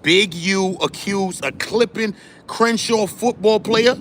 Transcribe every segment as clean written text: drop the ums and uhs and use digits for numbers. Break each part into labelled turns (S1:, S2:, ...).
S1: Big U accused of clipping Crenshaw football player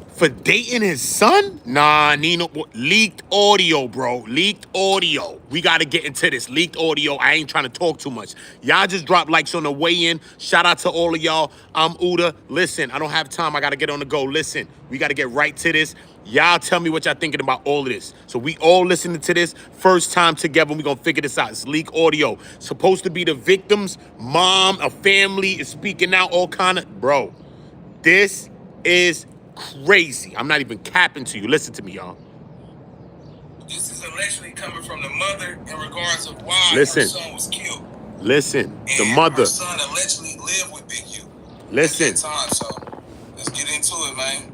S1: for dating his son? Nah, Nino. Leaked audio, bro. Leaked audio. We got to get into this. Leaked audio. I ain't trying to talk too much. Y'all just drop likes on the way in. Shout out to all of y'all. I'm Uda. Listen, I don't have time. I got to get on the go. Listen, we got to get right to this. Y'all tell me what y'all thinking about all of this. So we all listening to this first time together. We going to figure this out. It's leak audio. Supposed to be the victim's mom, a family is speaking out, all kind of. Bro, this is crazy. I'm not even capping to you. Listen to me, y'all.
S2: This is allegedly coming from the mother in regards of why her son was killed.
S1: Listen,
S2: and
S1: the mother.
S2: Her son allegedly lived with Big U.
S1: Listen.
S2: At that time, so let's get into it, man.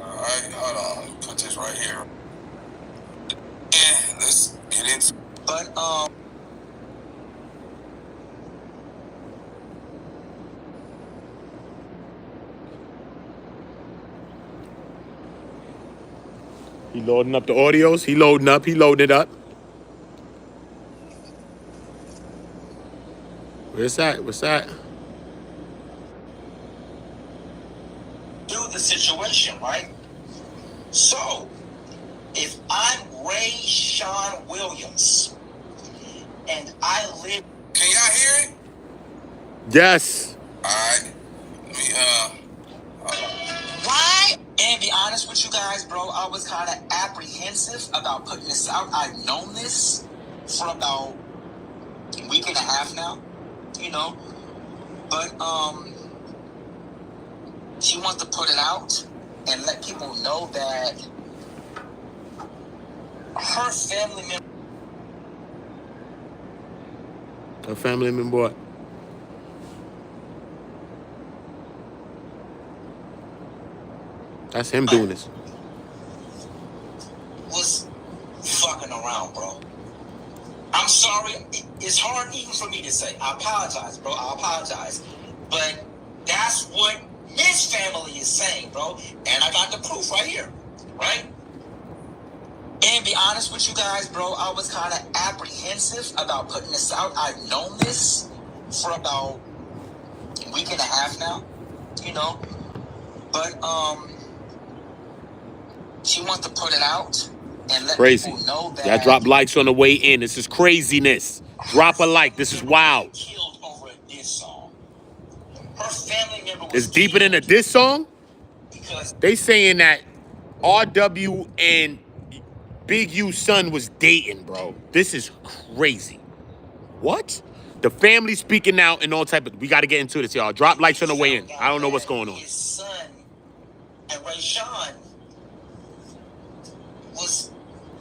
S2: All right, hold on. Put this right here. And let's get into it. But
S1: he loading up the audios. He loading up. He loading it up. Where's that? What's that?
S3: Do the situation, right? So, if I'm Rayshawn Williams and I live...
S2: Can y'all hear it?
S1: Yes.
S2: All right.
S3: Why? And be honest with you guys, bro, I was kind of apprehensive about putting this out. I've known this for about a week and a half now, you know. But she wants to put it out and let people know that her family member.
S1: Her family member what? That's him doing this.
S3: Was fucking around, bro. I'm sorry. It's hard even for me to say. I apologize, bro. I apologize. But that's what his family is saying, bro. And I got the proof right here, right? And be honest with you guys, bro, I was kind of apprehensive about putting this out. I've known this for about a week and a half now, you know. But she wants to put it out and let people know that.
S1: Y'all drop likes on the way in. This is craziness. Drop a like. This is wild.
S3: Killed over a diss song. Her family member was
S1: it's deeper than a diss song?
S3: Because
S1: they saying that RW and Big U's son was dating, bro. This is crazy. What? The family speaking out and all type of... We got to get into this, y'all. Drop likes on the way in. I don't know what's going on.
S3: His son and Rayshawn was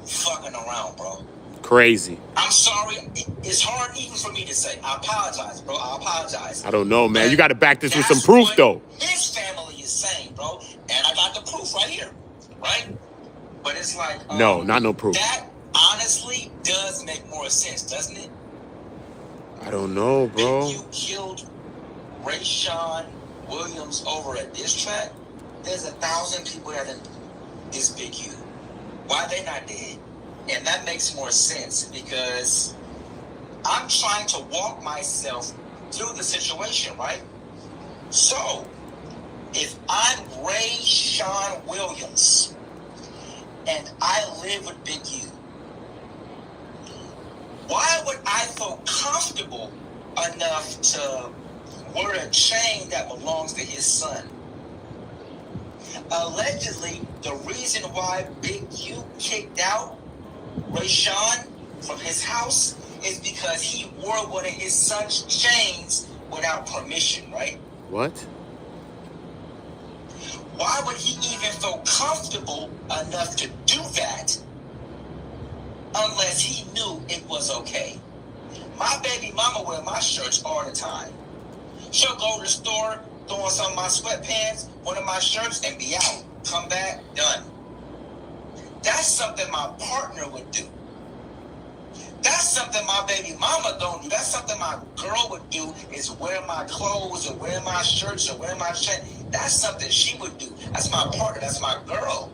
S3: fucking around, bro.
S1: Crazy.
S3: I'm sorry. It's hard even for me to say. I apologize, bro. I apologize.
S1: I don't know, man. You got to back this with some proof, though.
S3: His family is saying, bro. And I got the proof right here, right? But it's like...
S1: no, not no proof.
S3: That honestly does make more sense, doesn't it?
S1: I don't know, bro.
S3: If you killed Rayshawn Williams over a diss track, there's 1,000 people that is Big U. Why they not dead? And that makes more sense because I'm trying to walk myself through the situation, right? So, if I'm Rayshawn Williams and I live with Big U, why would I feel comfortable enough to wear a chain that belongs to his son? Allegedly, the reason why Big U kicked out Rayshawn from his house is because he wore one of his son's chains without permission, right?
S1: What?
S3: Why would he even feel comfortable enough to do that unless he knew it was okay? My baby mama wear my shirts all the time. She'll go to the store, throw on some of my sweatpants, one of my shirts, and be out. Come back, done. That's something my partner would do. That's something my baby mama don't do. That's something my girl would do, is wear my clothes or wear my shirts or wear my shirt. That's something she would do. That's my partner. That's my girl.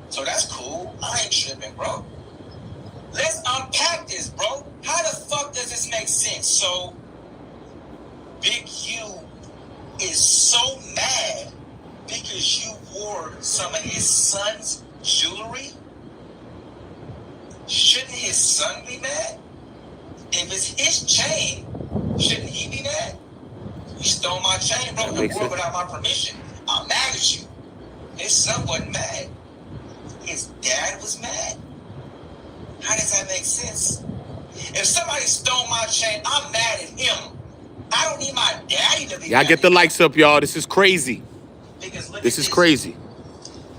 S3: So that's cool. I ain't tripping, bro. Let's unpack this, bro. How the fuck does this does make sense. So, Big U is so mad because you wore some of his son's jewelry. Shouldn't his son be mad? If it's his chain, shouldn't he be mad? You stole my chain, bro. You wore it without my permission. I'm mad at you. His son wasn't mad. His dad was mad. How does that make sense? If somebody stole my chain, I'm mad at him. I don't need my daddy to be mad.
S1: Y'all get the likes up, y'all. This is crazy. This is crazy.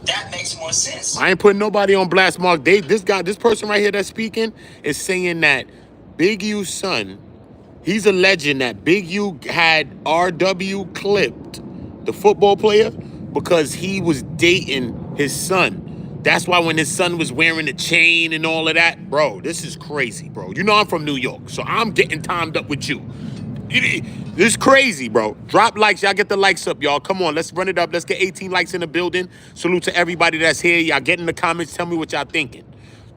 S3: That makes more sense.
S1: I ain't putting nobody on blast, Mark. This person right here that's speaking is saying that Big U's son, he's alleging that Big U had RW clipped, the football player, because he was dating his son. That's why when his son was wearing the chain and all of that, bro, this is crazy, bro. You know I'm from New York, so I'm getting timed up with you. This is crazy, bro. Drop likes. Y'all get the likes up, y'all. Come on, let's run it up. Let's get 18 likes in the building. Salute to everybody that's here. Y'all get in the comments. Tell me what y'all thinking.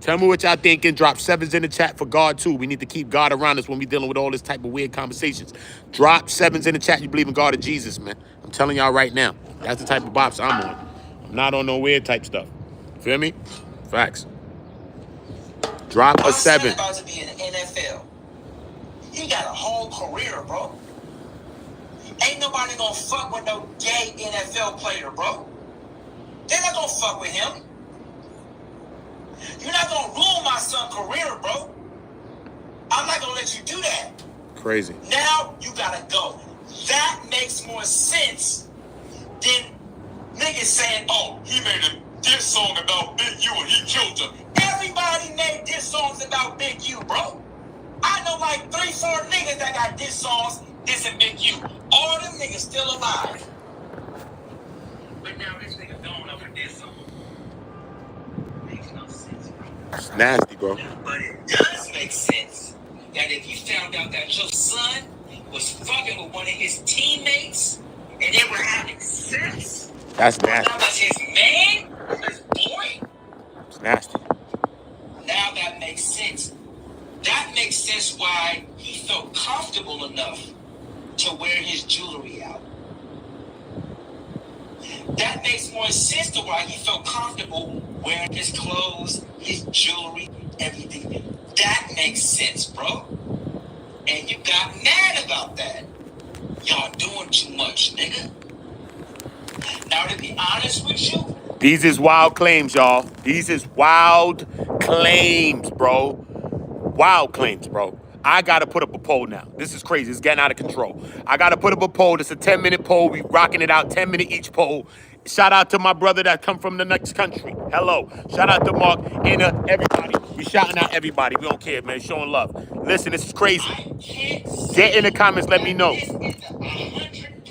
S1: Tell me what y'all thinking. Drop 7s in the chat for God, too. We need to keep God around us when we dealing with all this type of weird conversations. Drop 7s in the chat. You believe in God or Jesus, man. I'm telling y'all right now. That's the type of bops I'm on. I'm not on no weird type stuff. Feel me? Facts. Drop a 7.
S3: My son about to be in the NFL. He got a whole career, bro. Ain't nobody gonna fuck with no gay NFL player, bro. They're not gonna fuck with him. You're not gonna ruin my son's career, bro. I'm not gonna let you do that.
S1: Crazy.
S3: Now you gotta go. That makes more sense than niggas saying, oh, he made a diss song about Big U and he killed him. Everybody made diss songs about Big U, bro. I know like 3-4 niggas that got diss songs dissing Big U. All them niggas still alive. But now this nigga going up with diss song. Makes no sense, bro.
S1: It's nasty, bro.
S3: But it does make sense that if you found out that your son was fucking with one of his teammates and they were having sex.
S1: That's nasty.
S3: That was his man, his boy.
S1: It's nasty.
S3: Now that makes sense. That makes sense why he felt comfortable enough to wear his jewelry out. That makes more sense to why he felt comfortable wearing his clothes, his jewelry, everything. That makes sense, bro. And you got mad about that. Y'all doing too much, nigga. Now, to be honest with you,
S1: these is wild claims, y'all. These is wild claims, bro. Wild claims, bro. I got to put up a poll now. This is crazy. It's getting out of control. I got to put up a poll. It's a 10-minute poll. We rocking it out. 10-minute each poll. Shout out to my brother that come from the next country. Hello. Shout out to Mark, Anna, everybody. We shouting out everybody. We don't care, man. Showing love. Listen, this is crazy. Get in the comments. Let me know.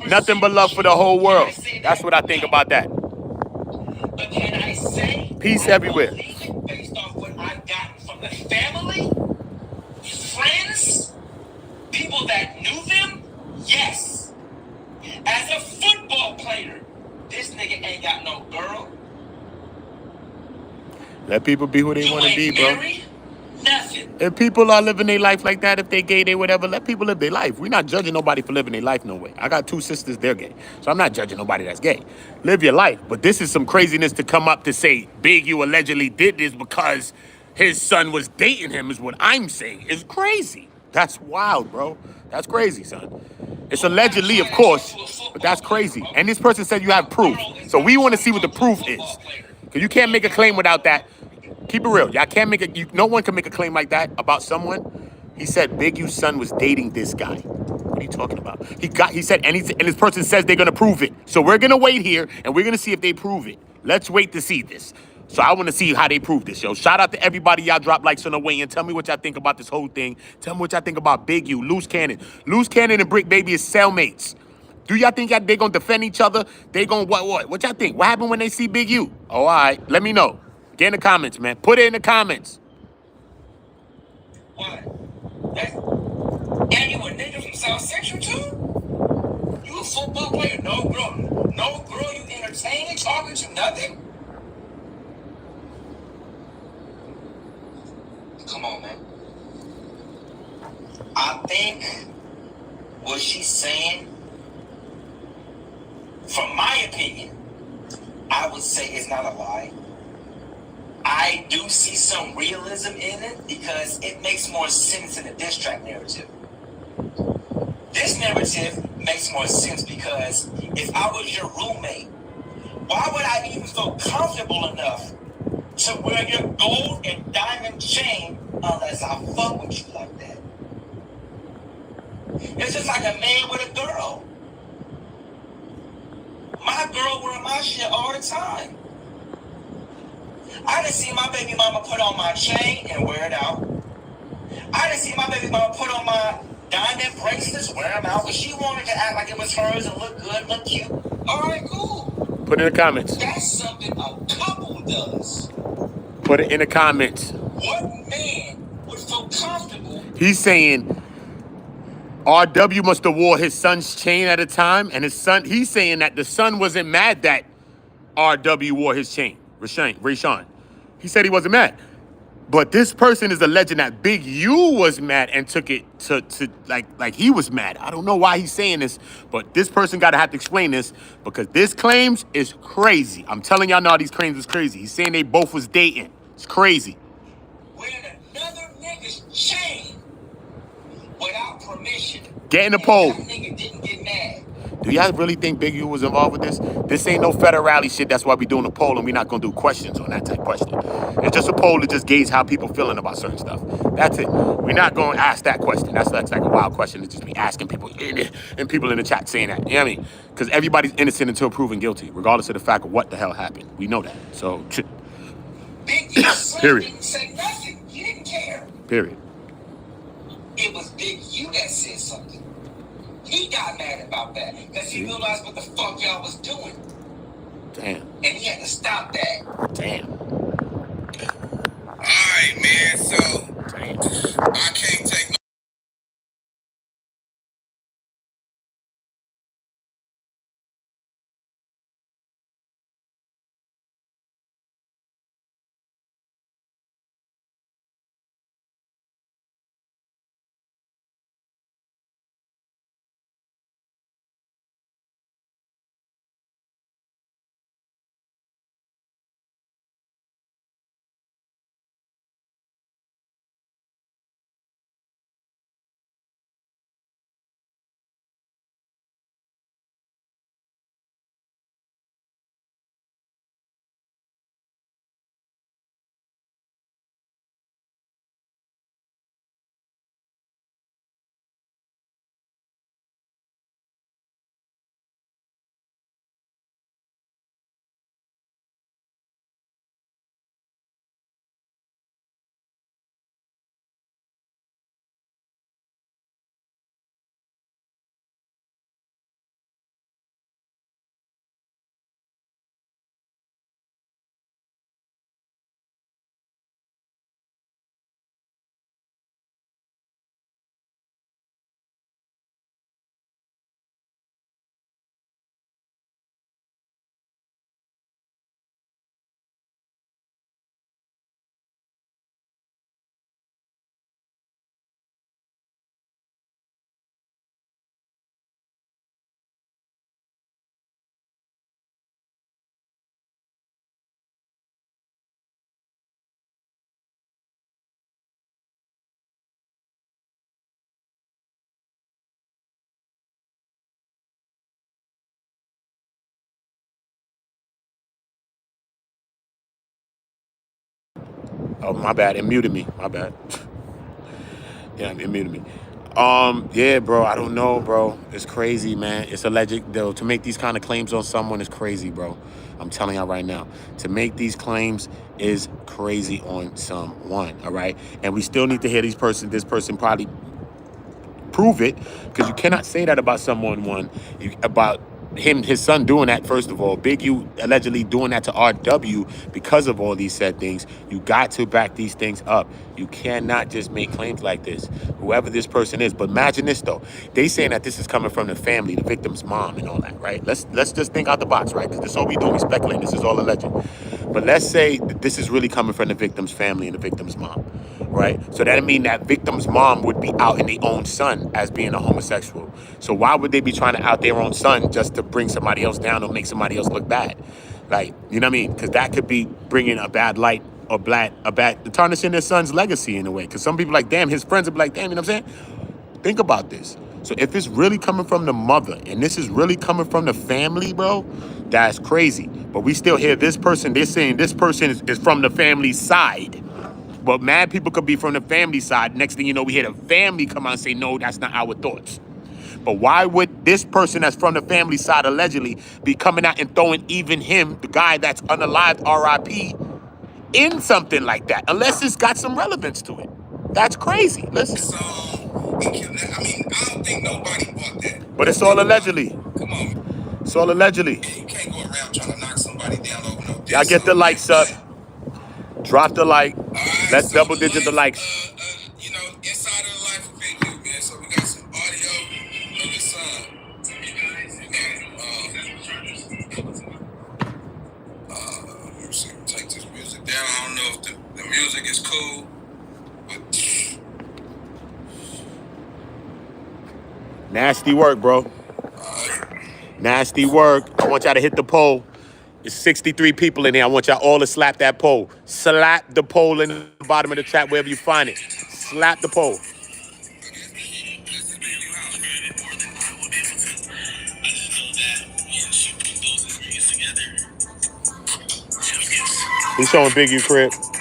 S1: Nothing but love for the whole world. That's what I think about that.
S3: But can I say
S1: peace everywhere.
S3: Based off what I've gotten from the family, friends, people that knew them, yes. As a football player, this nigga ain't got no girl.
S1: Let people be who they want to be, bro.
S3: Married, nothing.
S1: If people are living their life like that, if they gay, they whatever, let people live their life. We're not judging nobody for living their life no way. I got 2 sisters, they're gay. So I'm not judging nobody that's gay. Live your life. But this is some craziness to come up to say Big U allegedly did this because his son was dating him is what I'm saying. It's crazy. That's wild, bro. That's crazy, son. It's allegedly, of course, but that's crazy. And this person said you have proof. So we want to see what the proof is. Because you can't make a claim without that. Keep it real. Y'all can't make it. No one can make a claim like that about someone. He said Big U's son was dating this guy. What are you talking about? He said, and this person says they're going to prove it. So we're going to wait here, and we're going to see if they prove it. Let's wait to see this. So I want to see how they prove this, yo. Shout out to everybody. Y'all drop likes on the way and tell me what y'all think about this whole thing. Tell me what y'all think about Big U, Loose Cannon. Loose Cannon and Brick Baby is cellmates. Do y'all think they're going to defend each other? They going to what? What y'all think? What happened when they see Big U? Oh, all right. Let me know. Get in the comments, man. Put it in the comments.
S3: What? And you a nigga from South Central, too? You a football player? No, bro. No, girl, you entertaining, talking to nothing? Come on, man. I think what she's saying, from my opinion, I would say it's not a lie. I do see some realism in it because it makes more sense in the diss track narrative. This narrative makes more sense because if I was your roommate, why would I even feel comfortable enough to wear your gold and diamond chain unless I fuck with you like that? It's just like a man with a girl. My girl wear my shit all the time. I done see my baby mama put on my chain and wear it out. I done see my baby mama put on my diamond bracelets, wear them out, but she wanted to act like it was hers and look good, look cute. All right, cool.
S1: Put it in the comments.
S3: That's something a couple does.
S1: Put it in the comments.
S3: What man would feel comfortable?
S1: He's saying RW must have wore his son's chain at a time, and his son, he's saying that the son wasn't mad that RW wore his chain. Rayshawn. He said he wasn't mad. But this person is alleging that Big U was mad and took it to like he was mad. I don't know why he's saying this, but this person gotta have to explain this because this claims is crazy. I'm telling y'all now these claims is crazy. He's saying they both was dating. It's crazy.
S3: Wearing another nigga's chain without permission.
S1: Get in the poll.
S3: That nigga didn't get mad.
S1: Do y'all really think Big U was involved with this? This ain't no federale shit. That's why we doing a poll and we're not going to do questions on that type of question. It's just a poll to just gauge how people feeling about certain stuff. That's it. We're not going to ask that question. That's like a wild question. It's just me asking people and people in the chat saying that. You know what I mean? Because everybody's innocent until proven guilty, regardless of the fact of what the hell happened. We know that. So,
S3: Big U's
S1: period.
S3: Didn't say nothing. He didn't care.
S1: Period.
S3: It was Big U that said something. He got mad about that because he realized what the fuck y'all was doing.
S1: Damn.
S3: And he had to stop that.
S1: Damn.
S2: Alright, man, so
S1: Damn.
S2: I can't take no
S1: Oh, my bad. It muted me. My bad. Yeah, it muted me. Yeah, bro. I don't know, bro. It's crazy, man. It's alleged, though. To make these kind of claims on someone is crazy, bro. I'm telling y'all right now. To make these claims is crazy on someone, all right? And we still need to hear this person probably prove it, because you cannot say that about someone, about his son doing that. First of all, Big U allegedly doing that to RW because of all these said things. You got to back these things up. You cannot just make claims like this, whoever this person is. But imagine this though, they saying that this is coming from the family, the victim's mom and all that, right? Let's just think out the box, right? Because this is all we doing, we speculating. This is all alleged. But let's say that this is really coming from the victim's family and the victim's mom, right? So that'd mean that victim's mom would be outing their own son as being a homosexual. So why would they be trying to out their own son just to bring somebody else down or make somebody else look bad? Like, you know what I mean? Because that could be bringing a bad light or tarnishing their son's legacy in a way. Because some people like, damn, his friends would be like, damn, you know what I'm saying? Think about this. So if it's really coming from the mother and this is really coming from the family, bro, that's crazy. But we still hear this person, they're saying this person is from the family side. But mad people could be from the family side. Next thing you know, we hear the family come out and say, no, that's not our thoughts. But why would this person that's from the family side allegedly be coming out and throwing even him, the guy that's unalived, RIP, in something like that? Unless it's got some relevance to it. That's crazy. Listen.
S2: So, I don't think nobody bought that.
S1: But it's all allegedly.
S2: Come on.
S1: It's all allegedly.
S2: You can't go around trying to knock somebody down over no.
S1: Y'all get the likes up. Drop the like.
S2: Right,
S1: Let's
S2: so
S1: double digit the likes.
S2: Inside of the life of Big U, man. So we got some audio of his son. Let me see. Take this music down. I don't know if the music is cool, but
S1: Nasty work, bro. Nasty work. I want y'all to hit the poll. It's 63 people in here. I want y'all all to slap that poll. Slap the poll in the bottom of the chat, wherever you find it. Slap the poll. Who's showing Big U crib?
S2: Alright,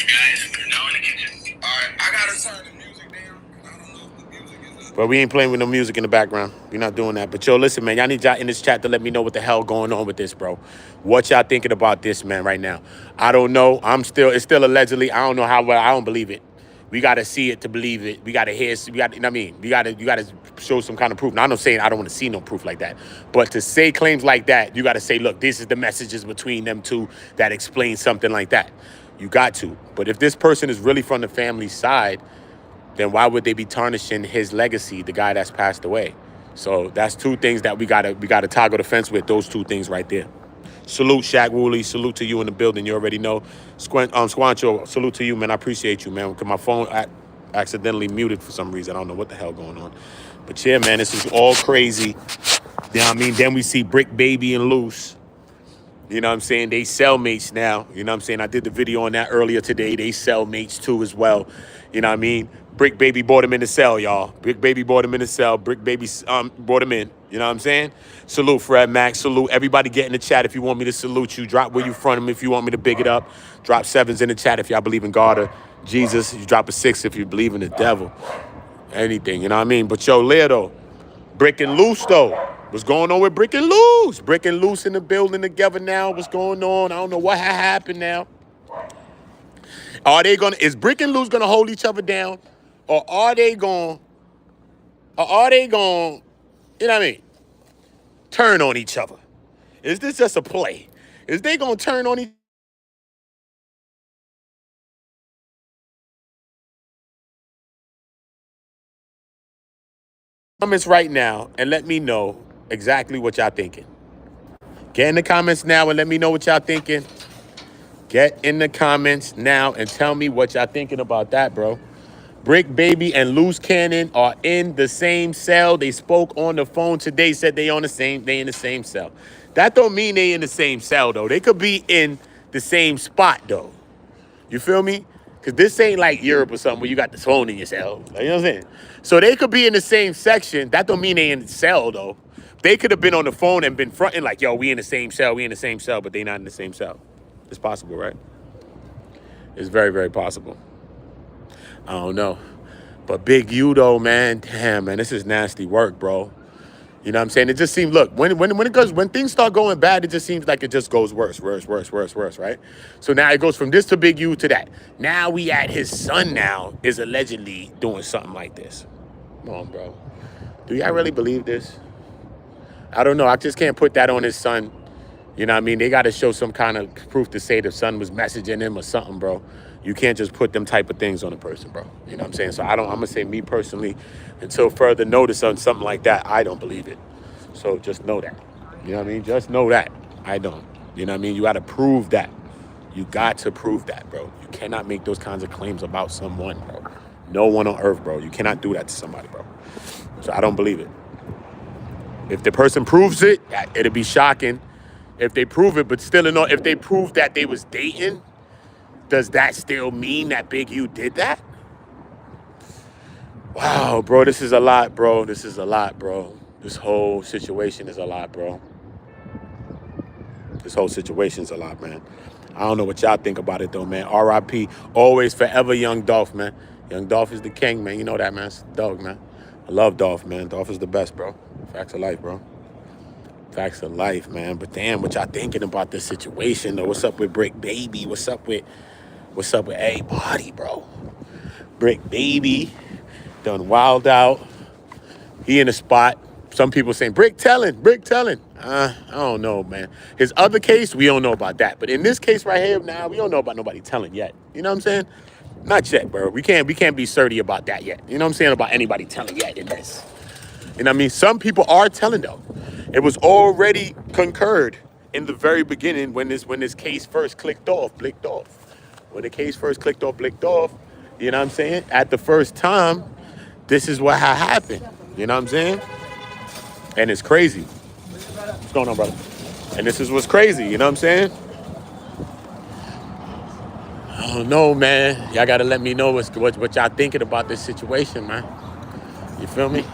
S2: guys, we're now in the kitchen. Alright, I gotta turn the music down. I don't know if the music is up.
S1: But we ain't playing with no music in the background. We're not doing that. But yo, listen, man, y'all need y'all in this chat to let me know what the hell going on with this, bro. What y'all thinking about this, man, right now? I don't know. It's still allegedly. I don't know how well. I don't believe it. We got to see it to believe it. We got to hear, you know what I mean? You got to show some kind of proof. Now, I'm not saying I don't want to see no proof like that. But to say claims like that, you got to say, look, this is the messages between them two that explain something like that. You got to. But if this person is really from the family side, then why would they be tarnishing his legacy, the guy that's passed away? So that's two things that we gotta toggle the fence with, those two things right there. Salute, Shaq Woolley. Salute to you in the building. You already know. Squancho, salute to you, man. I appreciate you, man. Because my phone accidentally muted for some reason. I don't know what the hell going on. But yeah, man, this is all crazy. You know what I mean? Then we see Brick Baby and Loose. You know what I'm saying? They cellmates now. You know what I'm saying? I did the video on that earlier today. They cellmates too as well. You know what I mean? Brick Baby brought him in the cell, y'all. Brick Baby brought him in the cell. Brick Baby brought him in. You know what I'm saying? Salute, Fred Max. Salute. Everybody get in the chat if you want me to salute you. Drop where you from him if you want me to big it up. Drop 7s in the chat if y'all believe in God or Jesus. You drop a 6 if you believe in the devil. Anything, you know what I mean? But yo, Ledo, Brick and Loose, though. What's going on with Brick and Loose? Brick and Loose in the building together now. What's going on? I don't know what happened now. Is Brick and Loose gonna hold each other down? Or are they going, you know what I mean, turn on each other? Is this just a play? Is they going to turn on each other? Comments right now and let me know exactly what y'all thinking. Get in the comments now and let me know what y'all thinking. Get in the comments now and tell me what y'all thinking about that, bro. Brick Baby and Loose Cannon are in the same cell. They spoke on the phone today, said they in the same cell. That don't mean they in the same cell, though. They could be in the same spot, though. You feel me? Because this ain't like Europe or something where you got the phone in your cell. You know what I'm saying? So they could be in the same section. That don't mean they in the cell, though. They could have been on the phone and been fronting like, yo, we in the same cell, but they not in the same cell. It's possible, right? It's very, very possible. I don't know. But Big U, though, man, damn, man, this is nasty work, bro. You know what I'm saying? It just seems, look, when things start going bad, it just seems like it just goes worse, right? So now it goes from this to Big U to that. Now we at his son now is allegedly doing something like this. Come on, bro. Do y'all really believe this? I don't know. I just can't put that on his son. You know what I mean? They got to show some kind of proof to say the son was messaging him or something, bro. You can't just put them type of things on a person, bro. You know what I'm saying? So I'm going to say me personally, until further notice on something like that, I don't believe it. So just know that. You know what I mean? Just know that. I don't. You know what I mean? You got to prove that. You got to prove that, bro. You cannot make those kinds of claims about someone, bro. No one on earth, bro. You cannot do that to somebody, bro. So I don't believe it. If the person proves it, it'll be shocking. If they prove it, but still, if they prove that they was dating, does that still mean that Big U did that? Wow, bro, this is a lot, bro. This is a lot, bro. This whole situation is a lot, bro. This whole situation's a lot, man. I don't know what y'all think about it, though, man. R.I.P. Always, forever, Young Dolph, man. Young Dolph is the king, man. You know that, man. It's the dog, man. I love Dolph, man. Dolph is the best, bro. Facts of life, bro. Facts of life, man. But damn, what y'all thinking about this situation, though? What's up with Brick Baby? What's up with everybody, bro? Brick Baby done wild out. He in the spot. Some people saying, Brick telling. I don't know, man. His other case, we don't know about that. But in this case right here, now, we don't know about nobody telling yet. You know what I'm saying? Not yet, bro. We can't be certy about that yet. You know what I'm saying? About anybody telling yet in this. You know what I mean? Some people are telling, though. It was already concurred in the very beginning when this case first blicked off. When the case first blicked off, you know what I'm saying? At the first time, this is what happened. You know what I'm saying? And it's crazy. What's going on, brother? And this is what's crazy, you know what I'm saying? I don't know, man. Y'all gotta let me know what y'all thinking about this situation, man. You feel me?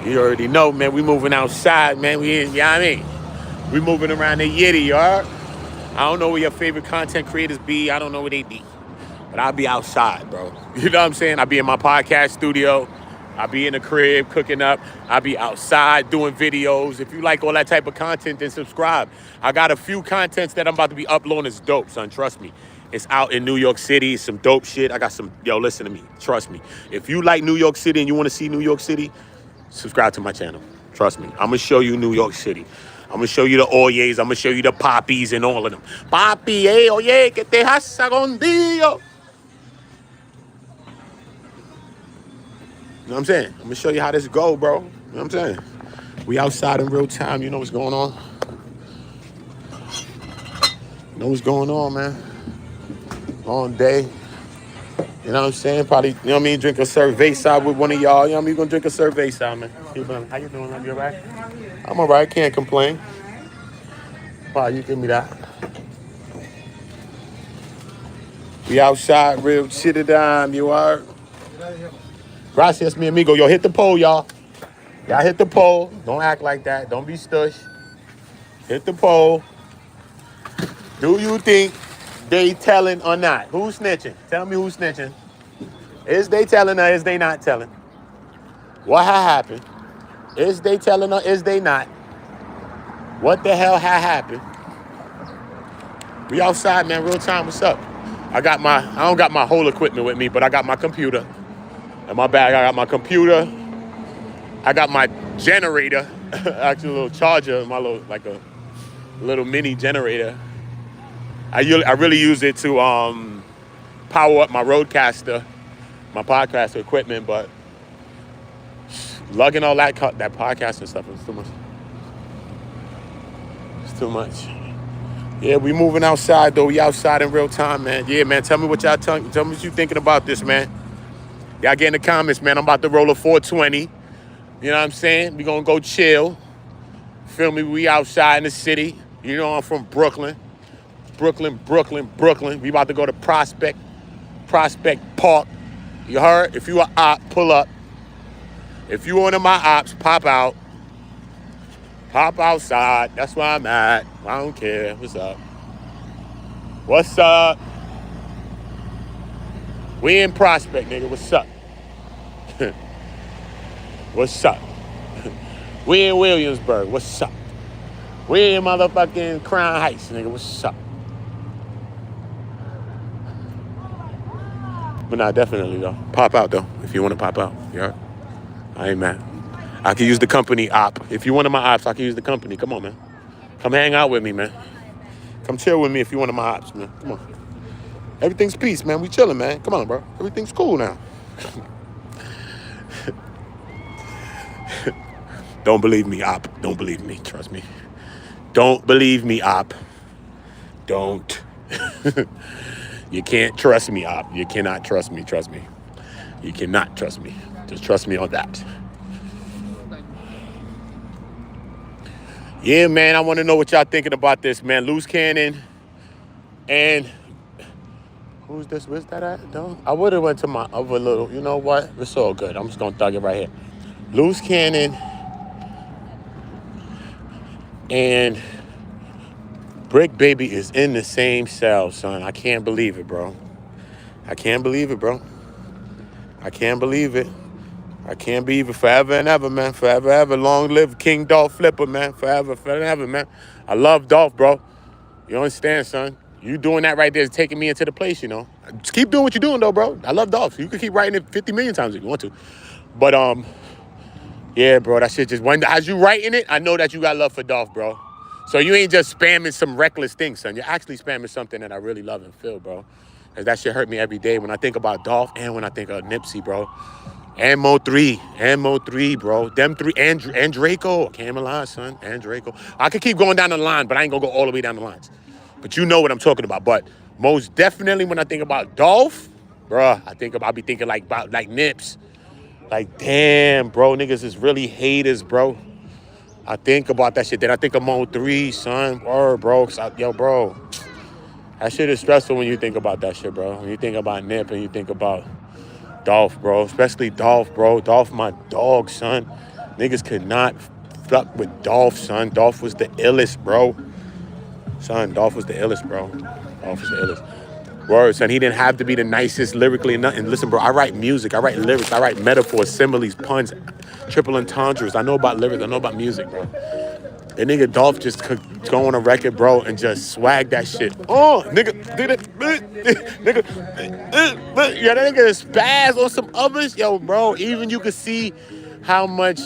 S1: You already know, man. We moving outside, man. You know what I mean? We moving around the yitty, you heard? I don't know where your favorite content creators be. I don't know where they be. But I'll be outside, bro. You know what I'm saying? I'll be in my podcast studio. I'll be in the crib cooking up. I'll be outside doing videos. If you like all that type of content, then subscribe. I got a few contents that I'm about to be uploading. It's dope, son. Trust me. It's out in New York City. It's some dope shit. I got some... Yo, listen to me. Trust me. If you like New York City and you want to see New York City, subscribe to my channel. Trust me. I'm going to show you New York City. I'm going to show you the Oyes. I'm going to show you the Poppies and all of them. Papi, oye, que te hasa contigo. You know what I'm saying? I'm going to show you how this go, bro. You know what I'm saying? We outside in real time. You know what's going on? You know what's going on, man? Long day. You know what I'm saying? Probably, you know what I mean? Drink a cerveza with one of y'all. You know what I mean? You're going to drink a cerveza, man. How you doing, man? You all right? I'm all right. Can't complain. Wow, you give me that. We outside real shit down. You are. Gracias, mi amigo. Yo, hit the pole, y'all. Y'all hit the pole. Don't act like that. Don't be stush. Hit the pole. Do you think they telling or not? Who's snitching? Tell me who's snitching. Is they telling or is they not telling? What happened? Is they telling or is they not? What the hell happened? We outside, man. Real time. What's up? I don't got my whole equipment with me, but I got my computer. In my bag, I got my computer. I got my generator. Actually, a little charger. My little mini generator. I really use it to power up my roadcaster, my podcast equipment, but lugging all that podcasting stuff is too much. It's too much. Yeah, we moving outside, though. We outside in real time, man. Yeah, man, tell me what tell me what you thinking about this, man. Y'all get in the comments, man. I'm about to roll a 420. You know what I'm saying? We gonna go chill. Feel me? We outside in the city. You know I'm from Brooklyn. Brooklyn. We about to go to Prospect Park. You heard? If you a op, pull up. If you one of my ops, pop out. Pop outside. That's where I'm at. I don't care. What's up? What's up? We in Prospect, nigga. What's up? What's up? We in Williamsburg. What's up? We in motherfucking Crown Heights, nigga. What's up? But nah, definitely, though. Pop out, though, if you want to pop out. You heard? I ain't mad. I can use the company op. If you're one of my ops, I can use the company. Come on, man. Come hang out with me, man. Come chill with me if you're one of my ops, man. Come on. Everything's peace, man. We chilling, man. Come on, bro. Everything's cool now. Don't believe me, op. Don't believe me. Trust me. Don't believe me, Op. Don't. You can't trust me, Op. You cannot trust me. Trust me. You cannot trust me. Just trust me on that. Yeah, man, I want to know what y'all thinking about this, man. Loose cannon and who's this? Where's that at? No, I would have went to my other little. You know what? It's all good. I'm just gonna thug it right here. Loose cannon and Brick Baby is in the same cell, son. I can't believe it, bro. I can't believe it, bro. I can't believe it. I can't believe it. Forever and ever, man. Forever, ever. Long live King Dolph Flipper, man. Forever, forever and ever, man. I love Dolph, bro. You understand, son? You doing that right there is taking me into the place, you know. Just keep doing what you're doing, though, bro. I love Dolph. You can keep writing it 50 million times if you want to. But, yeah, bro, that shit just... As you writing it, I know that you got love for Dolph, bro. So you ain't just spamming some reckless thing, son. You're actually spamming something that I really love and feel, bro. Because that shit hurt me every day when I think about Dolph and when I think of Nipsey, bro. And Mo 3, bro. Them three, and Draco. Can't lie, son. And Draco. I could keep going down the line, but I ain't gonna go all the way down the lines. But you know what I'm talking about. But most definitely when I think about Dolph, bruh, I'll be thinking like Nips. Like, damn, bro, niggas is really haters, bro. I think about that shit. Then I think of Mo 3, son. Word, bro. Yo, bro. That shit is stressful when you think about that shit, bro. When you think about Nip and you think about Dolph, bro. Especially Dolph, bro. Dolph, my dog, son. Niggas could not fuck with Dolph, son. Dolph was the illest, bro. Son, Dolph was the illest, bro. Dolph was the illest. Word, son. He didn't have to be the nicest lyrically and nothing. Listen, bro, I write music. I write lyrics. I write metaphors, similes, puns, triple entendres. I know about lyrics. I know about music, bro. And nigga Dolph just could go on a record, bro, and just swag that shit. Oh, nigga, yeah, that nigga spaz on some others. Yo, bro, even you could see how much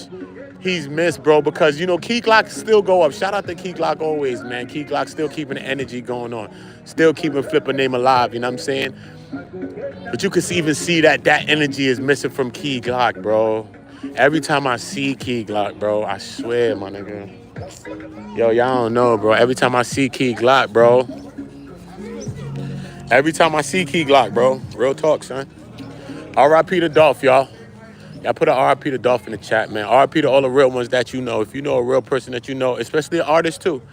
S1: he's missed, bro, because, you know, Key Glock still go up. Shout out to Key Glock always, man. Key Glock still keeping the energy going on. Still keeping Flipper name alive, you know what I'm saying? But you can even see that energy is missing from Key Glock, bro. Every time I see Key Glock, bro, I swear, my nigga. Yo, y'all don't know, bro. Every time I see Key Glock, bro. Real talk, son. R.I.P. to Dolph, y'all. Y'all put an R.I.P. to Dolph in the chat, man. R.I.P. to all the real ones that you know. If you know a real person that you know, especially an artist, too.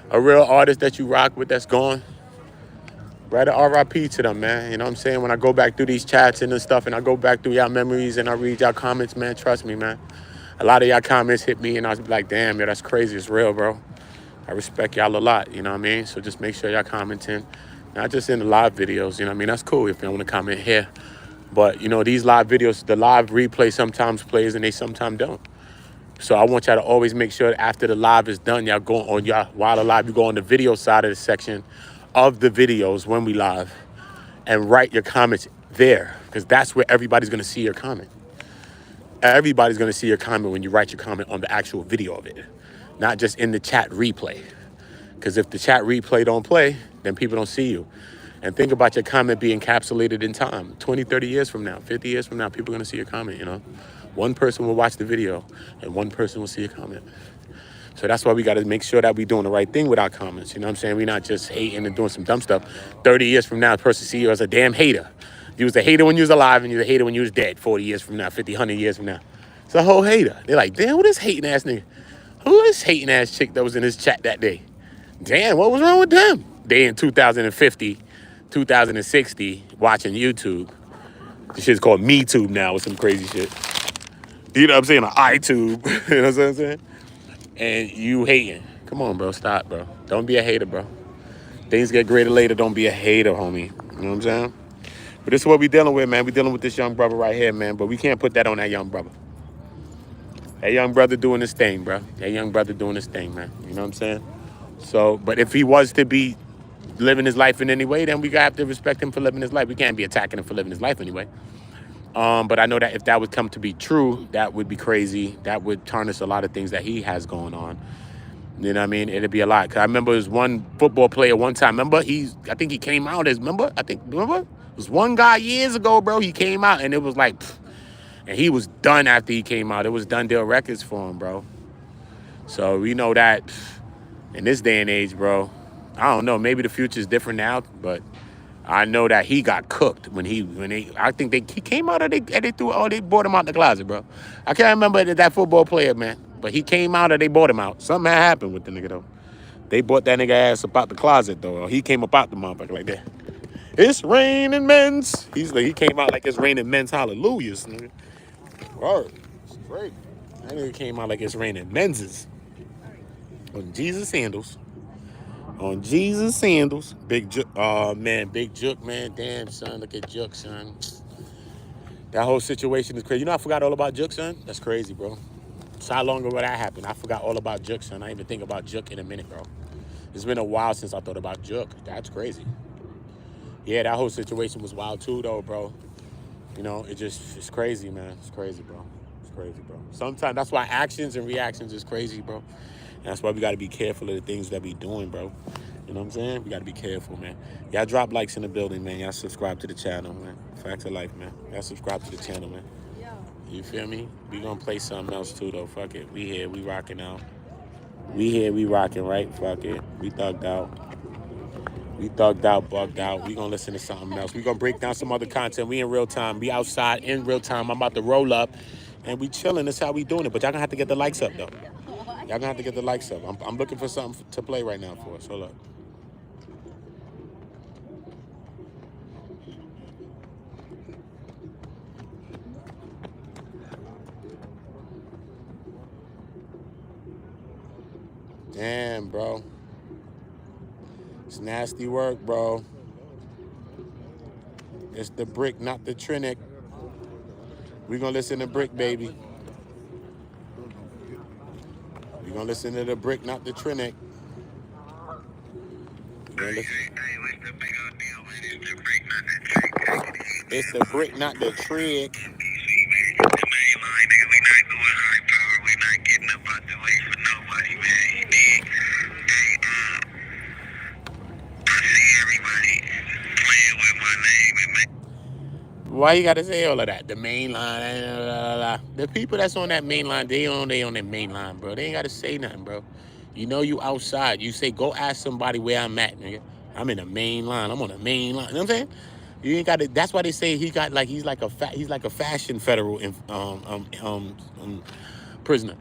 S1: A real artist that you rock with that's gone. Write an R.I.P. to them, man. You know what I'm saying? When I go back through these chats and stuff, and I go back through y'all memories and I read y'all comments, man, trust me, man. A lot of y'all comments hit me, and I was like, damn, yo, that's crazy. It's real, bro. I respect y'all a lot, you know what I mean? So just make sure y'all commenting, not just in the live videos, you know what I mean? That's cool if you want to comment here. But, you know, these live videos, the live replay sometimes plays and they sometimes don't. So I want y'all to always make sure that after the live is done, y'all go on, while the live, you go on the video side of the section of the videos when we live and write your comments there, because that's where everybody's going to see your comment. Everybody's going to see your comment when you write your comment on the actual video of it, not just in the chat replay. Because if the chat replay don't play, then people don't see you. And think about your comment being encapsulated in time. 20, 30 years from now, 50 years from now, people are going to see your comment, you know. One person will watch the video and one person will see your comment. So that's why we got to make sure that we're doing the right thing with our comments. You know what I'm saying? We're not just hating and doing some dumb stuff. 30 years from now, the person see you as a damn hater. You was a hater when you was alive and you was a hater when you was dead. 40 years from now, 50, 100 years from now. It's a whole hater. They're like, damn, what is hating ass nigga? Who is this hating ass chick that was in his chat that day? Damn, what was wrong with them? They in 2050, 2060, watching YouTube. This shit's called MeTube now with some crazy shit. You know what I'm saying? On iTube. You know what I'm saying? And you hating. Come on, bro. Stop, bro. Don't be a hater, bro. Things get greater later. Don't be a hater, homie. You know what I'm saying? But this is what we dealing with, man. We dealing with this young brother right here, man. But we can't put that on that young brother. That young brother doing his thing, bro. That young brother doing his thing, man. You know what I'm saying? So, but if he was to be living his life in any way, then we have to respect him for living his life. We can't be attacking him for living his life anyway. But I know that if that would come to be true, that would be crazy. That would tarnish a lot of things that he has going on. You know what I mean? It'd be a lot. Cause I remember there was one football player one time. Remember? I think he came out as, remember? Remember? It was one guy years ago, bro. He came out and it was like, and he was done after he came out. It was Done Deal Records for him, bro. So we know that In this day and age, bro, I don't know. Maybe the future is different now, but I know that he got cooked when I think he came out of they bought him out the closet, bro. I can't remember that football player, man, but he came out or they bought him out. Something had happened with the nigga though. They bought that nigga ass up out the closet though. He came up out the motherfucker like that. It's raining men's. He came out like it's raining men's hallelujahs, nigga. Word. It's great. That nigga came out like it's raining men's. On Jesus sandals. On Jesus sandals. Big Jook. Oh, man. Big Jook, man. Damn, son. Look at Jook, son. That whole situation is crazy. You know, I forgot all about Jook, son? That's crazy, bro. So how long ago that happened? I forgot all about Jook, son. I didn't even think about Jook in a minute, bro. It's been a while since I thought about Jook. That's crazy. Yeah, that whole situation was wild, too, though, bro. You know, it's crazy, man. It's crazy, bro. It's crazy, bro. Sometimes that's why actions and reactions is crazy, bro. And that's why we got to be careful of the things that we doing, bro. You know what I'm saying? We got to be careful, man. Y'all drop likes in the building, man. Y'all subscribe to the channel, man. Facts of life, man. Y'all subscribe to the channel, man. You feel me? We gonna play something else, too, though. Fuck it. We here. We rocking out. We here. We rocking, right? Fuck it. We thugged out. We thugged out, bugged out. We gonna listen to something else. We gonna break down some other content. We in real time. We outside in real time. I'm about to roll up, and we chilling. That's how we doing it. But y'all gonna have to get the likes up, though. Y'all gonna have to get the likes up. I'm looking for something to play right now for us. Hold up. Damn, bro. It's nasty work, bro. It's the brick, not the Trinic. We gonna listen to brick, baby. We gonna listen to the brick, not the Trinic. It's the brick, not the trick. Why you gotta say all of that? The main line, blah, blah, blah. The people that's on that main line, they on that main line, bro. They ain't gotta say nothing, bro. You know you outside. You say, go ask somebody where I'm at, nigga. I'm in the main line. I'm on the main line. You know what I'm saying? You ain't got to. That's why they say he's like a fashion federal prisoner.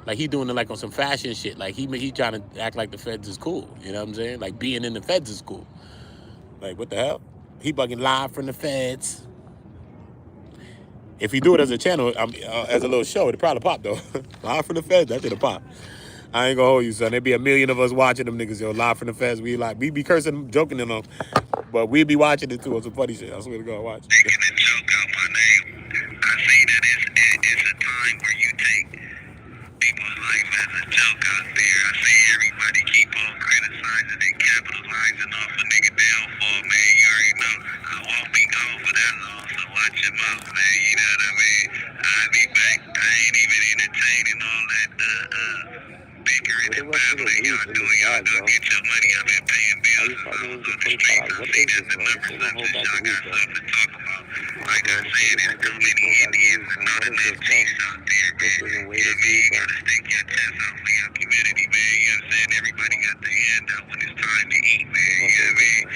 S1: Like he doing it like on some fashion shit. Like he trying to act like the feds is cool. You know what I'm saying? Like being in the feds is cool. Like what the hell? He bugging live from the feds. If he do it as a channel, as a little show, it'd probably pop though. Live from the feds, that shit'll pop. I ain't gonna hold you, son. There'd be a million of us watching them niggas, yo, live from the feds. We be cursing, joking them, but we be watching it too on some funny shit. I swear to God, watch.
S2: Taking a joke out my name. I see that it's a time where you take people's life as a joke out there. I see everybody keep on criticizing and capitalizing off a nigga downfall, man. You already know I won't be gone for that long, so watch your mouth, man. You know what I mean? I'll be back. I ain't even entertaining all that bickering and babbling y'all doing. Y'all go get your money. I've been paying bills and all on the streets. I see that the numbers up since y'all got something to talk about. Like I said, it's too many Indians and not enough chiefs out there, man. You know what I mean? You gotta stick your chest out for your community, man. You know what I'm saying? Everybody got their hand out when it's time to eat, man. You know what I mean?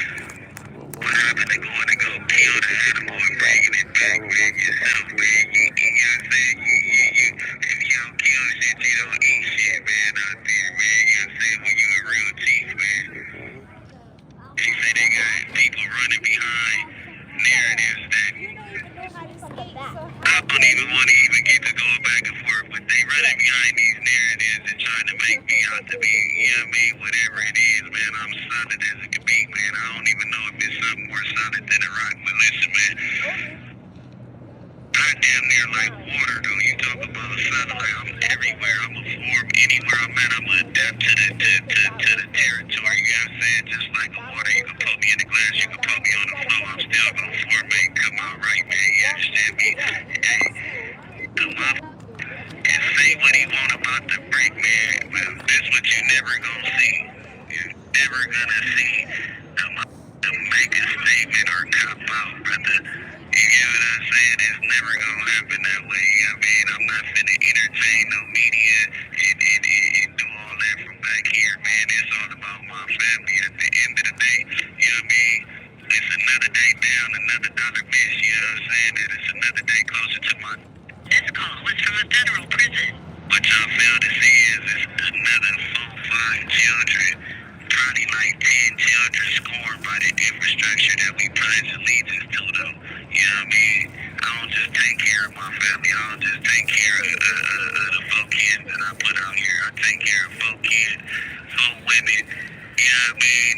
S2: What happened to going to go kill the animal and bringing it back, man? Yourself, man. You know what I'm saying? If you don't kill shit, you don't eat shit, man, out there, man. You know what I'm saying? When you a real chief, man. They say they got people running behind narratives that I don't even want to even get to going back and forth, but they running behind these narratives and trying to make me out to be, you know what I mean, whatever it is, man. I'm solid as it can be, man. I don't even know if it's something more solid than a rock, but listen, man. I damn near like water, though. You talk about satellite, I'm everywhere. I'm a form. Anywhere I'm at, I'm gonna adapt to the territory. You know what I'm saying? Just like the water, you can put me in the glass, you can put me on the floor. I'm still gonna form, man. Come out right, man. You understand me? Hey, come up and say what he want about the break, man. Well, this what you never gonna see. You're never gonna see. Come up to make a statement or cop out, brother. You get what I'm saying? It's never gonna happen that way. You know what I mean? I'm not finna entertain no media and do all that from back here, man. It's another dollar miss, you know what I'm saying? That it's another day closer to my... This call was from a federal prison. What y'all fail to see is it's another 4, 5 children, probably like 10 children scored by the infrastructure that we pledge allegiance to, though. You know what I mean? I don't just take care of my family. I don't just take care of the 4 kids that I put out here. I take care of 4 kids, 4 women, you know what I mean?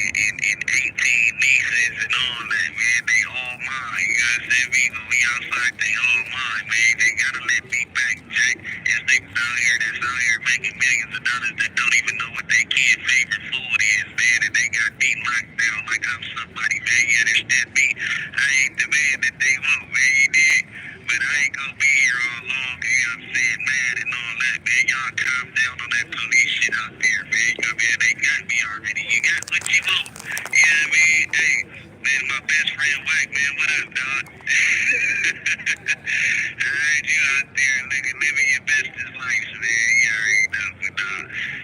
S2: And 18 nieces and all that, man. They all mine. You know what I'm saying? Even we outside, they all mine, man. They gotta let me back check. There's niggas out here that's out here making millions of dollars that don't even know what their kid's favorite food is, man. And they got me locked down like I'm somebody, man. You understand me? I ain't the man that they want, man. You dig? But I ain't gonna be here all long, you know what I'm saying, mad and all that, man. Y'all calm down on that police shit out there, man. You know what I mean? They got me already. You got what you want. You know what I mean? Hey, man, my best friend, White, man, what up, dog? Alright, you out there, nigga, living your bestest life, man. You already know, but,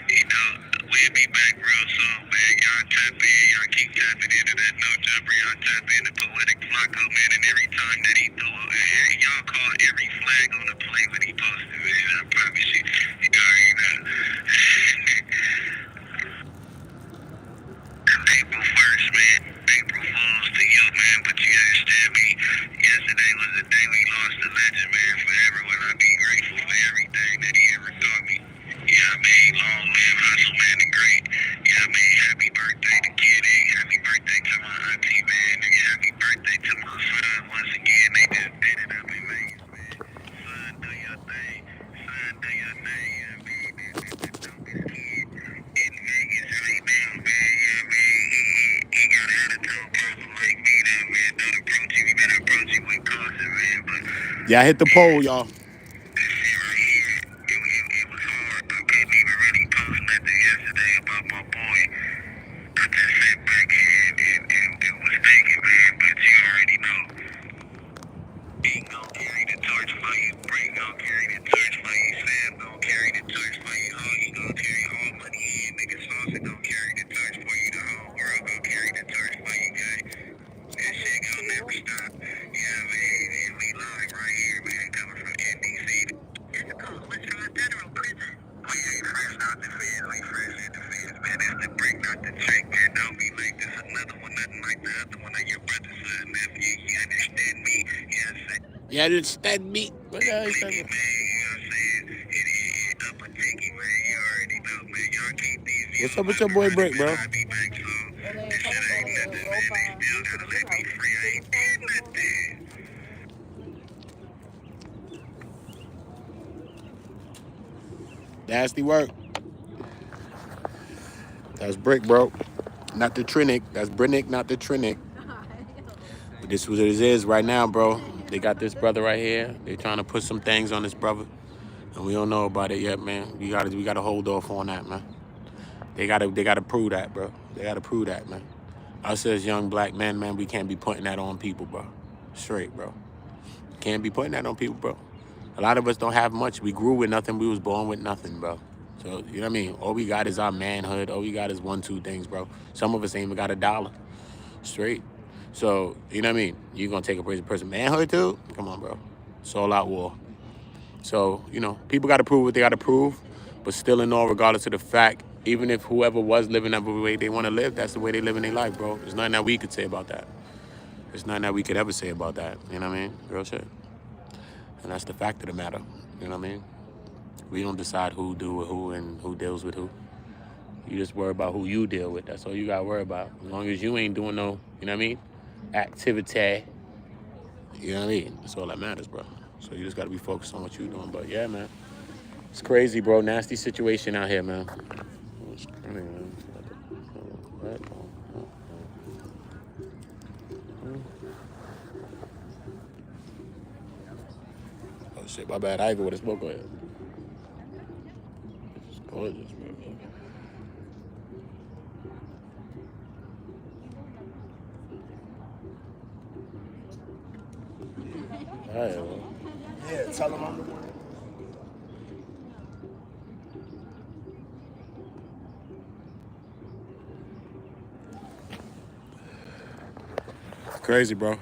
S2: you know, we'll be back real soon, man. Y'all tap in, y'all keep tapping into that no jumper. Y'all tap into Poetic Flacco, man, and every time that he threw it, y'all call every flag on the play when he posted, man. I promise you. You already know. April 1st, man. April Fools to you, man, but you understand me. Yesterday was the day we lost the legend, man. Forever will I be grateful for everything that he ever taught me. You know what I mean? Long live Hustle, man, the great. You know what I mean? Happy birthday to Kid A. Happy birthday to my auntie, man. And happy birthday to my son. Once again, they just did it up in Vegas, man. Son, do your thing. Son, do your thing. You know what I mean? The dopest kid in Vegas right now, man. You know what I mean? He got an attitude problem like me, though, man. Don't approach him. You better approach him with caution, man. But
S1: Yeah, hit the poll, y'all.
S2: this shit right here, it was hard. I couldn't even really post nothing yesterday about my boy. I just sat back and was thinking, man, but you already know. He gon' carry the torch for you. Bray gon' carry the torch for you. Sam gon' carry the torch for you. He gon' carry all money in. Nigga Saucer gon' carry the torch for you. The whole world gon' carry the torch for you, guys. That shit gon' never stop. You know what I mean? And we live right here, man, coming from NDC. This call was from a federal prison. We ain't fresh out the feds. We fresh in the feds, man. That's the brick, not the trick, man. Don't be like this. Another one, nothing like the other one. Like your brother, son, nephew. You understand me? You know what I'm saying?
S1: You understand me? What the hell you
S2: Blicky,
S1: talking
S2: man, you know what I'm saying? It up a ticky, man. You already know, man. Y'all keep these views.
S1: What's up with your boy Brick, bro?
S2: I'll be back soon. This shit ain't nothing, man. They still gotta let me free. I ain't did nothing.
S1: Nasty work. That's Brick, bro. Not the Trinick. That's Brinnick, not the Trinick. But this is what it is right now, bro. They got this brother right here. They trying to put some things on this brother. And we don't know about it yet, man. We gotta hold off on that, man. They gotta prove that, bro. They gotta prove that, man. Us as young black men, man, we can't be putting that on people, bro. Straight, bro. Can't be putting that on people, bro. A lot of us don't have much. We grew with nothing. We was born with nothing, bro. So, you know what I mean? All we got is our manhood. All we got is 1, 2 things, bro. Some of us ain't even got $1. Straight. So, you know what I mean? You gonna take a person manhood too? Come on, bro. It's all out war. So, you know, people gotta prove what they gotta prove. But still in all, regardless of the fact, even if whoever was living that way they want to live, that's the way they live in their life, bro. There's nothing that we could say about that. There's nothing that we could ever say about that. You know what I mean? Real shit. And that's the fact of the matter. You know what I mean? We don't decide who do with who and who deals with who. You just worry about who you deal with. That's all you got to worry about. As long as you ain't doing no, you know what I mean, activity. You know what I mean? That's all that matters, bro. So you just got to be focused on what you're doing. But yeah, man. It's crazy, bro. Nasty situation out here, man. It's crazy, man. Oh, shit. My bad. I ain't go with a smoke on it. It's gorgeous, bro. All right, bro.
S4: Yeah, tell them I'm the one.
S1: crazy, bro.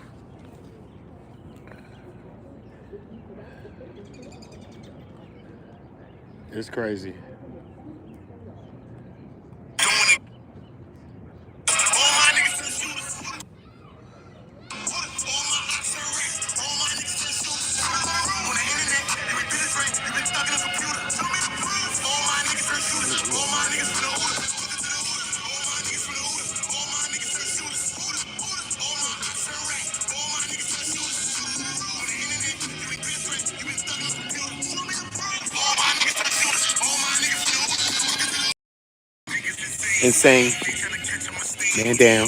S1: It's crazy. Insane. Man down.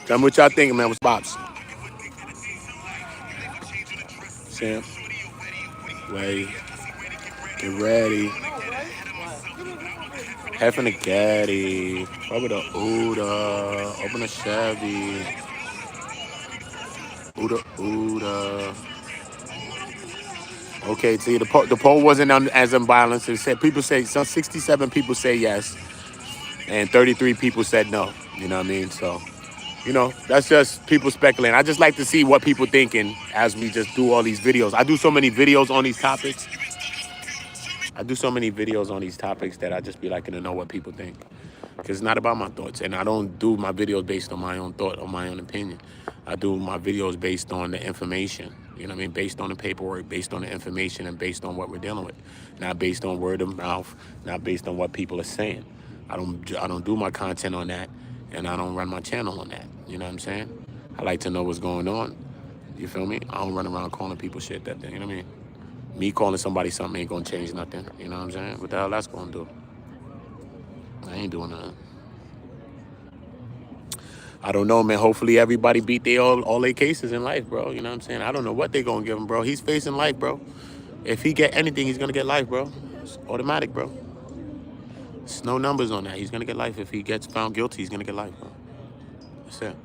S1: Tell me what y'all thinking, man. What's pops? Sam. Wait. Get ready. Having a caddy. Over the Uda. Open a Chevy. Uda. Okay, see, the poll wasn't as unbalanced. It said people say, some 67 people say yes, and 33 people said no. You know what I mean? So, you know, that's just people speculating. I just like to see what people thinking as we just do all these videos. I do so many videos on these topics. That I just be liking to know what people think. Because it's not about my thoughts. And I don't do my videos based on my own thought or my own opinion. I do my videos based on the information. You know what I mean? Based on the paperwork, based on the information, and based on what we're dealing with. Not based on word of mouth, not based on what people are saying. I don't do my content on that, and I don't run my channel on that. You know what I'm saying? I like to know what's going on. You feel me? I don't run around calling people shit that thing. You know what I mean? Me calling somebody something ain't gonna change nothing. You know what I'm saying? What the hell that's gonna do? I ain't doing nothing. I don't know, man. Hopefully everybody beat all their cases in life, bro. You know what I'm saying? I don't know what they gonna give him, bro. He's facing life, bro. If he get anything, he's gonna get life, bro. It's automatic, bro. There's no numbers on that. He's gonna get life. If he gets found guilty, he's gonna get life, bro. That's it.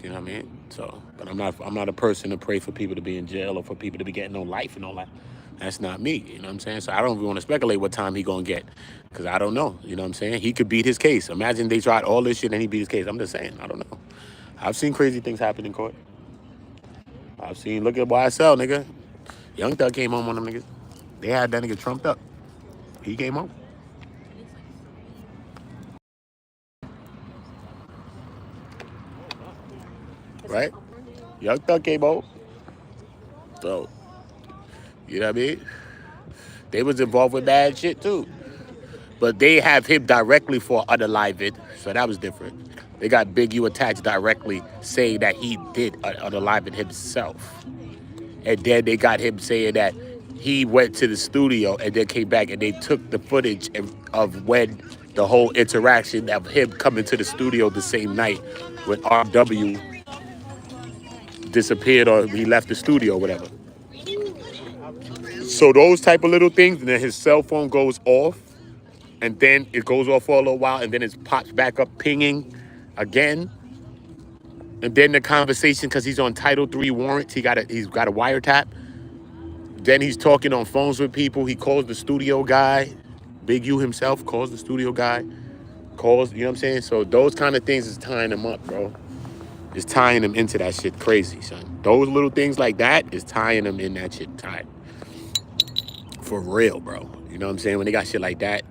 S1: You know what I mean? So, but I'm not a person to pray for people to be in jail or for people to be getting no life and all that. That's not me. You know what I'm saying? So I don't even want to speculate what time he gonna get, because I don't know. You know what I'm saying? He could beat his case. Imagine they tried all this shit and he beat his case. I'm just saying. I don't know. I've seen crazy things happen in court. Look at YSL, nigga. Young Thug came home on them niggas. They had that nigga trumped up. He came home. Right? Young Thug came home. So, you know what I mean? They was involved with bad shit too. But they have him directly for unalive, so that was different. They got Big U attached directly, saying that he did unalive it himself. And then they got him saying that he went to the studio and then came back and they took the footage of when the whole interaction of him coming to the studio the same night when RW disappeared or he left the studio or whatever. So those type of little things, and then his cell phone goes off, and then it goes off for a little while, and then it pops back up pinging again. And then the conversation, because he's on Title III warrants, he's got a wiretap. Then he's talking on phones with people. He calls the studio guy. Big U himself calls the studio guy. You know what I'm saying? So those kind of things is tying him up, bro. It's tying him into that shit crazy, son. Those little things like that is tying him in that shit tight. For real, bro. You know what I'm saying? When they got shit like that,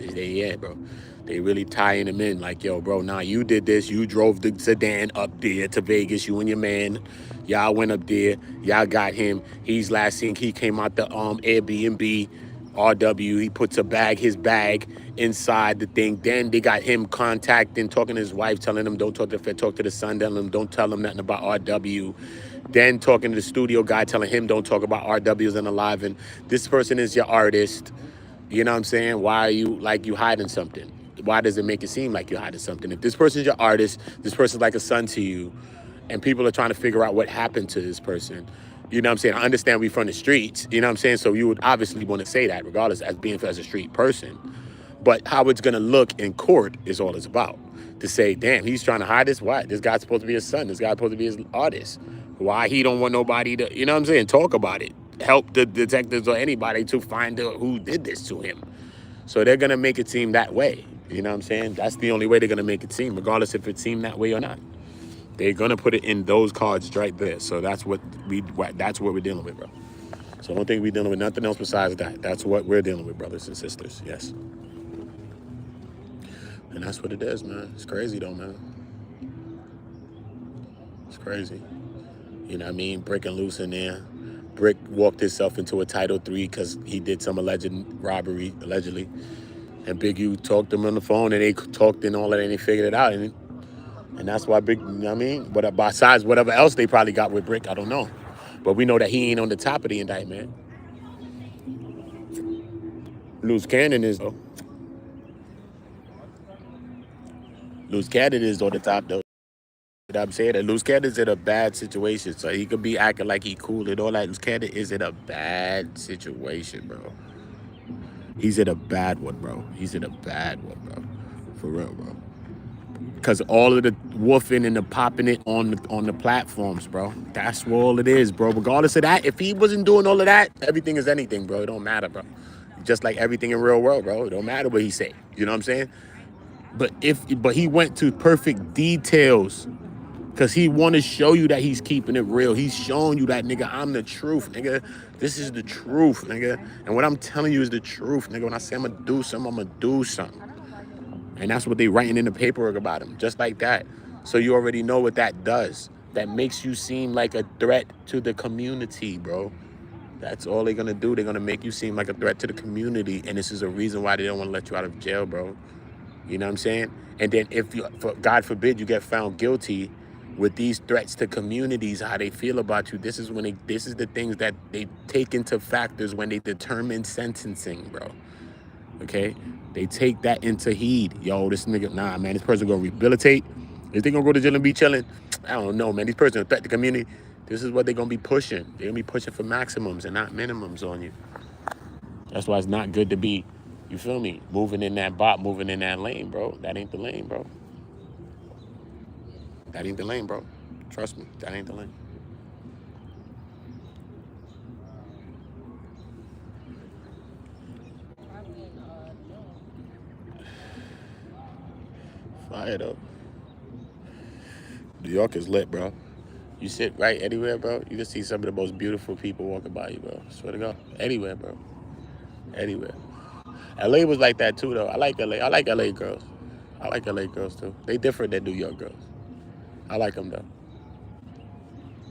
S1: bro. They really tying him in like, yo, bro, nah, you did this. You drove the sedan up there to Vegas, you and your man. Y'all went up there. Y'all got him. He's last seen, he came out the Airbnb, RW. He puts his bag inside the thing. Then they got him contacting, talking to his wife, telling him don't talk to the son, telling him don't tell him nothing about RW. Then talking to the studio guy, telling him don't talk about RWs and Alive. And this person is your artist. You know what I'm saying? Why are you hiding something? why does it make it seem like you're hiding something? If this person's your artist, this person's like a son to you, and people are trying to figure out what happened to this person, you know what I'm saying? I understand we from the streets, you know what I'm saying? So you would obviously want to say that, regardless, as a street person. But how it's gonna look in court is all it's about. To say, damn, he's trying to hide this. Why? This guy's supposed to be his son. This guy's supposed to be his artist. Why he don't want nobody to, you know what I'm saying, talk about it. Help the detectives or anybody to find out who did this to him. So they're gonna make it seem that way. You know what I'm saying? That's the only way they're gonna make it seem, regardless if it seemed that way or not. They're gonna put it in those cards right there. So that's what we're dealing with, bro. So I don't think we're dealing with nothing else besides that. That's what we're dealing with, brothers and sisters. Yes. And that's what it is, man. It's crazy though, man. It's crazy. You know what I mean? Breaking loose in there. Brick walked himself into a Title III because he did some alleged robbery, allegedly. And Big U talked to him on the phone, and they talked and all that, and they figured it out. And that's why Big, you know what I mean? But besides whatever else they probably got with Brick, I don't know. But we know that he ain't on the top of the indictment. Loose cannon is, though. Loose cannon is on the top, though. You know what I'm saying? That Loose Cannon's in a bad situation, so he could be acting like he cool and all that. Loose Cannon is in a bad situation, bro. He's in a bad one, bro. He's in a bad one, bro. For real, bro. Because all of the woofing and the popping it on the platforms, bro. That's all it is, bro. Regardless of that, if he wasn't doing all of that, everything is anything, bro. It don't matter, bro. Just like everything in real world, bro. It don't matter what he say. You know what I'm saying? But he went to perfect details. Because he want to show you that he's keeping it real. He's showing you that, nigga, I'm the truth, nigga. This is the truth, nigga. And what I'm telling you is the truth, nigga. When I say I'm going to do something, I'm going to do something. And that's what they writing in the paperwork about him, just like that. So you already know what that does. That makes you seem like a threat to the community, bro. That's all they're going to do. They're going to make you seem like a threat to the community. And this is a reason why they don't want to let you out of jail, bro. You know what I'm saying? And then if you, God forbid, you get found guilty with these threats to communities, how they feel about you, this is the things that they take into factors when they determine sentencing, bro. Okay? They take that into heed. Yo, this nigga, nah, man, this person gonna rehabilitate. Is they gonna go to jail and be chilling? I don't know, man. These person affect the community. This is what they're gonna be pushing. They're gonna be pushing for maximums and not minimums on you. That's why it's not good to be, you feel me, moving in that lane, bro. That ain't the lane, bro. That ain't the lane, bro. Trust me, that ain't the lane. Fire though. New York is lit, bro. You sit right anywhere, bro. You can see some of the most beautiful people walking by you, bro. Swear to God. Anywhere, bro. Anywhere. LA was like that too, though. I like LA. I like LA girls. I like LA girls too. They different than New York girls. I like them though.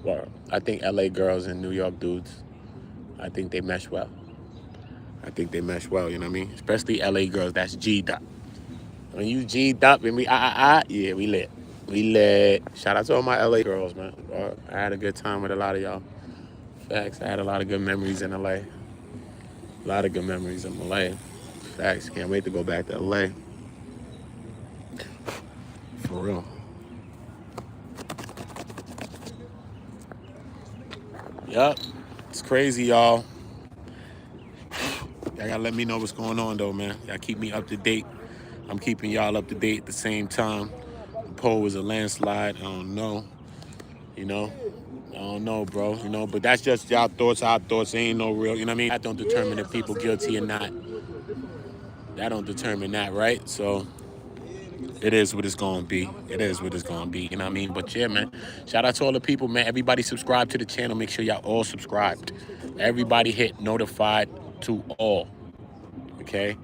S1: Well, I think LA girls and New York dudes, I think they mesh well. I think they mesh well, you know what I mean? Especially LA girls, that's G'd up. When you G'd up and we yeah, we lit. We lit. Shout out to all my LA girls, man. I had a good time with a lot of y'all. Facts, I had a lot of good memories in LA. A lot of good memories in LA. Facts, can't wait to go back to LA. For real. Yup, it's crazy, y'all. Y'all gotta let me know what's going on, though, man. Y'all keep me up to date. I'm keeping y'all up to date at the same time. The poll was a landslide. I don't know. You know? I don't know, bro. You know, but that's just y'all thoughts, our thoughts. They ain't no real, you know what I mean? That don't determine if people guilty or not. That don't determine that, right? So it is what it's gonna be. It is what it's gonna be. You know what I mean? But yeah, man. Shout out to all the people, man. Everybody subscribe to the channel. Make sure y'all all subscribed. Everybody hit notified to all. Okay?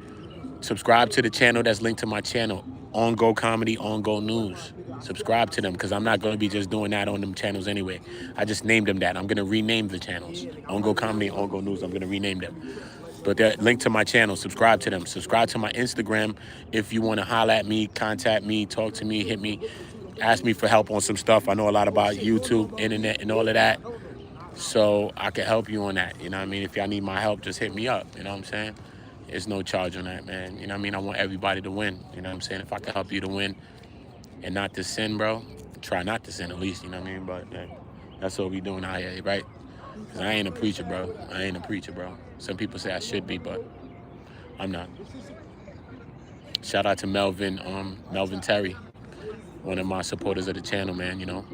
S1: Subscribe to the channel that's linked to my channel. On Go Comedy, On Go News. Subscribe to them, because I'm not going to be just doing that on them channels anyway. I just named them that. I'm going to rename the channels. On Go Comedy, On Go News. I'm going to rename them. But they're linked to my channel. Subscribe to them. Subscribe to my Instagram if you want to holler at me, contact me, talk to me, hit me, ask me for help on some stuff. I know a lot about YouTube, internet, and all of that. So I can help you on that. You know what I mean? If y'all need my help, just hit me up. You know what I'm saying? It's no charge on that, man. You know what I mean? I want everybody to win. You know what I'm saying? If I can help you to win and not to sin, bro, try not to sin at least. You know what I mean? But that's what we doing out here, right? Because I ain't a preacher, bro. I ain't a preacher, bro. Some people say I should be, but I'm not. Shout out to Melvin Terry, one of my supporters of the channel, man. You know,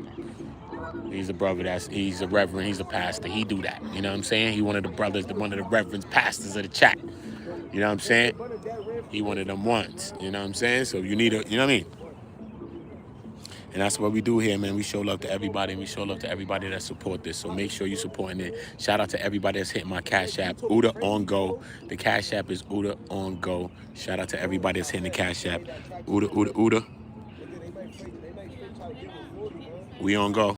S1: he's a brother. He's a reverend. He's a pastor. He do that. You know what I'm saying? He one of the brothers, one of the reverends, pastors of the chat. You know what I'm saying? He one of them ones. You know what I'm saying? So you need you know what I mean? And that's what we do here, man. We show love to everybody, and we show love to everybody that support this. So make sure you're supporting it. Shout out to everybody that's hitting my Cash App, Uda on Go. The Cash App is Uda on Go. Shout out to everybody that's hitting the Cash App. Uda. We on Go.